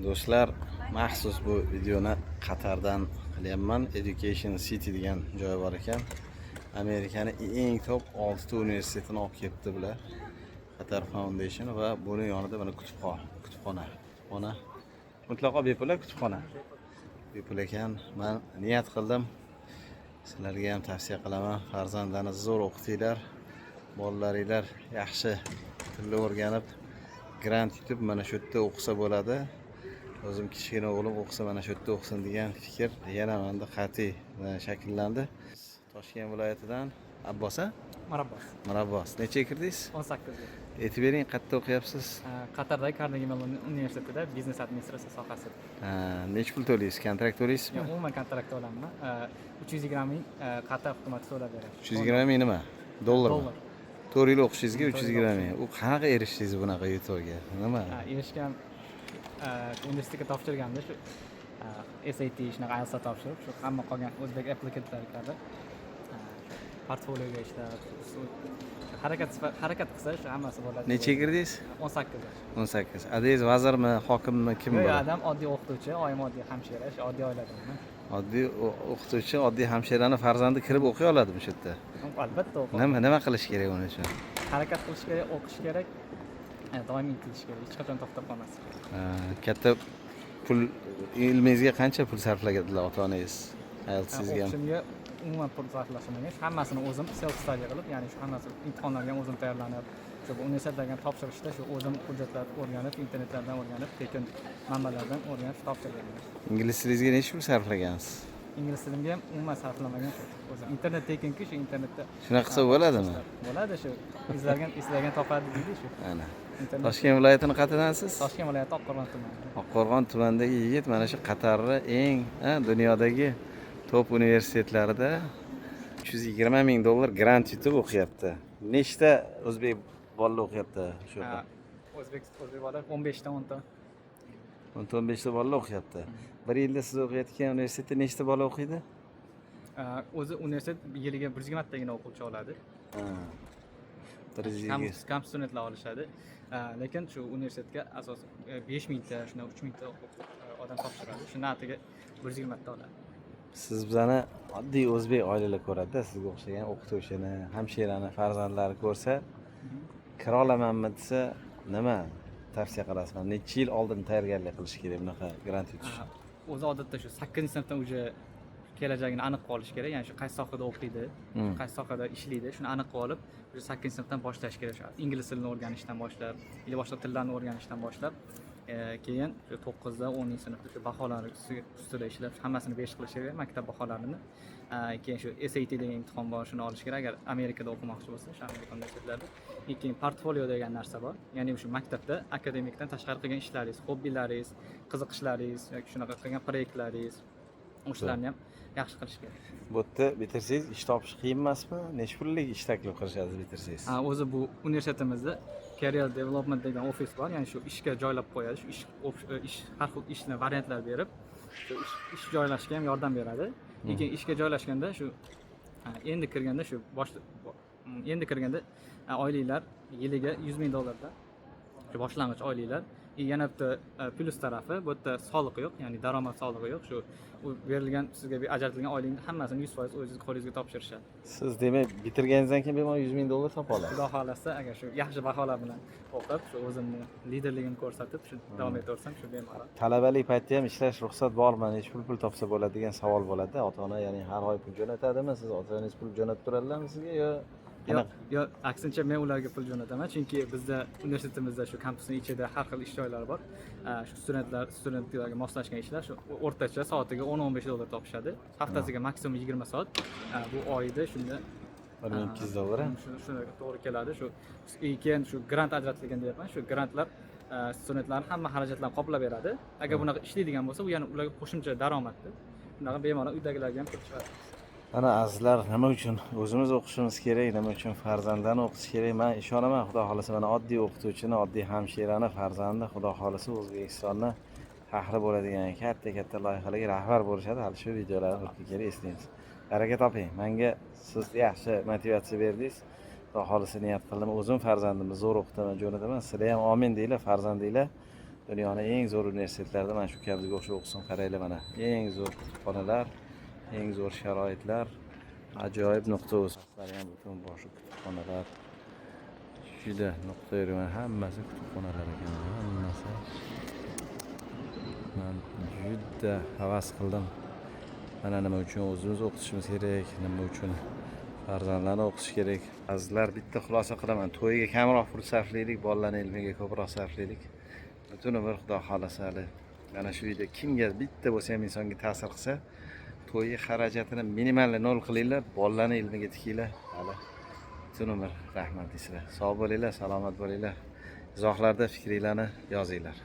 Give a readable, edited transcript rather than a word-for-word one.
Do'stlar, maxsus bu videoni Qatardan qilyapman. Education City degan joy bor ekan. Amerikaning eng top 6 ta universitetini olib kelibdi bular. Qatar Foundation va buni yonida mana kutubxona. Mutlaqo bepul kutubxona. Bepul ekan. Men niyat qildim. Sizlarga ham tavsiya qilaman. Farzandlaringizni zo'r o'qitinglar. Bolalaringlar yaxshi tilni o'rganib, grant yutib mana shu yerda o'qisa bo'ladi. O'zim kichkina o'g'lim o'qisa mana shu yerda o'qisin degan fikr yana menda qat'iy shakllandi. Toshkent viloyatidan Abbos Mirabbos. Necha kirdingiz? 18 ga. Aytib bering, qayerda o'qiyapsiz? Qatardagi Carnegie Mellon universitetida biznes administratsiya sohasida. Necha pul to'laysiz? Kontrakt to'laysizmi? Umuman kontrakt olaman. 320 ming Qatar hukumati to'lab beradi. 320 ming nima? Dollarmi? Dollar. 4 yil o'qishingizga 320 ming. U qanaqa erishdingiz bunaqa yutuqqa? Nima? Erishgan universitetga topshirganda shu SAT shunaqa IELTS topshirib, shu hamma qolgan o'zbek applikantlar kabi portfolioga ishlab, harakat qilsa shu hammasi bo'ladi. Necha kirdingiz? 18 ga. 18. Adingiz vazirmi, hokimmi, kim Yo'q, bor? adam oddiy o'qituvchi, oyim oddiy hamshira, shu oddiy oiladanman. Oddiy o'qituvchi, oddiy hamshirani farzandi kirib o'qiy oladimi shu yerda? Albatta o'qiydi. Nima qilish kerak uning uchun? Harakat qilish kerak, o'qish kerak, doimiy intilish kerak, hech qachon to'xtab qolmaslik kerak. Katta pul, ilmingizga qancha pul sarflaganlar ota-onangiz? IELTS'ingizga ham? O'qishimga umuman pul sarflashmagan, hammasini o'zim self study qilib, ya'ni shu hammasi imtihonlarga ham o'zim tayyorlanib, shu universitetlarga topshirishda shu o'zim hujjatlar o'rganib, internetlardan o'rganib, tekin manbalardan o'rganib topshirganman. Ingliz tilingizga necha pul sarflagansiz? Ingliz tilimga ham umuman sarflamagan shu. O'zim internet tekinki, shu internetda Shunaqa qilsa bo'ladimi? Bo'ladi shu. Izlagan topadi deydi shu. Ana. Internet. Toshkent viloyatining qat'idansiz? Toshkent viloyati Oqqo'rg'on tumani. Oqqo'rg'on tumanidagi yigit mana shu Qatarni eng dunyodagi top universitetlarida 320 ming dollar grant yutib o'qiyapti. Nechta o'zbek bolalar o'qiyapti shu yerda? O'zbek bolalar 15 ta 10 ta. 15 ta bolalar o'qiyapti. Bir yilda siz o'qiyotgan universitetda nechta bola o'qiydi? O'zi universitet yiliga 120 tagina o'quvchi oladi. Kam studentlar olishadi. Lekin shu universitetga asosan 5000 ta, shuna 3000 ta odam topshiradi. Shundan atiga 120 ta oladi. Siz bizani oddiy o'zbek oilalar ko'radi-da, sizga o'xshagan o'qituvchini, hamshirani farzandlari ko'rsa, kira olamanmi desa, nima tavsiya qilasiz? Necha yil oldin tayyorgarlik qilish kerak bunaqa grant yutish? O'zi odatda shu 8-sinfdan uje kelajagini aniq qilib olish kerak. Ya'ni shu qaysi sohada o'qiydi, qaysi sohada ishlaydi, shuni aniq qilib olib, shu 8-sinfdan boshlash kerak. Shu ingliz tilini o'rganishdan boshlab, yoki boshqa tillarni o'rganishdan boshlab, keyin shu 9 da 10 sinfda shu baholar ustida ishlab, hammasini besh qilish kerak, maktab baholarini. Keyin shu SAT degan imtihon bor, shuni olish kerak agar Amerikada o'qimoqchi bo'lsa, shu Amerika universitetlarida. Keyin portfolio degan narsa bor. Ya'ni shu maktabda akademikdan tashqari qilgan ishlaringiz, hobbilaringiz, qiziqishlaringiz yoki shunaqa qilgan proyektlaringiz, o'shalarni ham yaxshi qilish kerak. Bu yerda bitirsangiz ish topish qiyin emasmi? Necha pullik ish taklif qilishadi bitirsangiz? O'zi bu universitetimizda career development degan ofis bor, ya'ni shu ishga joylab qo'yadi, shu ish har xil ishni variantlar berib, shu ish joylashga ham yordam beradi. Lekin ishga joylashganda shu endi kirganda oyliklar yiliga 100 ming dollardan shu boshlang'ich oyliklar. Yana bitta plyus tarafi, bu yerda soliq yo'q, ya'ni daromad solig'i yo'q. Shu berilgan sizga ajratilgan oylikning hammasini 100% o'zingiz qo'lingizga topshirishadi. Siz demak bitirganingizdan keyin bemalol 100 ming dollar topa olasiz. Xudo xolasa, agar shu yaxshi baholar bilan o'qib, shu o'zimni liderligimni ko'rsatib, shu davom etaversam, shu bemalol. Talabalik paytda ham ishlash ruxsat bormi? Necha pul topsa bo'ladi degan savol bo'ladi. Ota-ona ya'ni har oy pul jo'natadimi? Siz ota-onangiz pul jo'natib turadilarmi sizga yo aksincha men ularga pul jo'nataman, chunki bizda universitetimizda shu kampusning ichida har xil ish joylari bor. Shu studentlarga moslashgan ishlar shu o'rtacha soatiga 10-15 dollar topishadi. Haftasiga maksimum 20 soat. Bu oyda shunda 1200 dollar. Shuna to'g'ri keladi. Shu keyin shu grant ajratilgan deyapman. Shu grantlar studentlarning hamma xarajatlarini qoplab beradi. Agar bunaqa ishlaydigan bo'lsa, u yana ularga qo'shimcha daromaddir. Bunaqa bemalol uydagilarga ham pul chiqadi. Ana azizlar, nima uchun o'zimiz o'qishimiz kerak, nima uchun farzandlarni o'qitish kerak? Men ishonaman, Xudo xolasa mana oddiy o'qituvchini, oddiy hamshirani farzandi Xudo xolasa O'zbekistonni faxri bo'ladigan katta loyihalarga rahbar bo'lishadi. Hali shu videolarni o'tib kelib eslaymiz. Baraka toping. Menga siz yaxshi motivatsiya berdingiz. Xudo xolasa niyat qildim, o'zim farzandimni zo'r o'qitaman, jo'nataman. Sizlar ham amin deylar, farzandinglar Dunyoning eng zo'r universitetlarida mana shu kabizga o'xshab o'qisin, qaranglar mana. Eng zo'r kutubxonalar, eng zo'r sharoitlar, ajoyib nuqta o'zlari ham butun boshli kutubxonalar. Juda nuqta yurman, hammasi kutubxonalar ekan, hammasi. Men juda havas qildim. Mana nima uchun o'zimiz o'qitishimiz kerak, nima uchun farzandlarni o'qitish kerak. Azizlar, bitta xulosa qilaman. To'yiga kamroq pul sarflaylik, bolalarning ilmiga ko'proq sarflaylik. Butun umr Xudo xolasa hali mana shu uyda kimga bitta bo'lsa ham insonga ta'sir qilsa, to'yi xarajatini minimalni 0 qilinglar, bolalarning ilmiga tikinglar. Hali butun umr rahmat deysizlar. Sog' bo'linglar, salomat bo'linglar. Izohlarda fikringlarni yozinglar.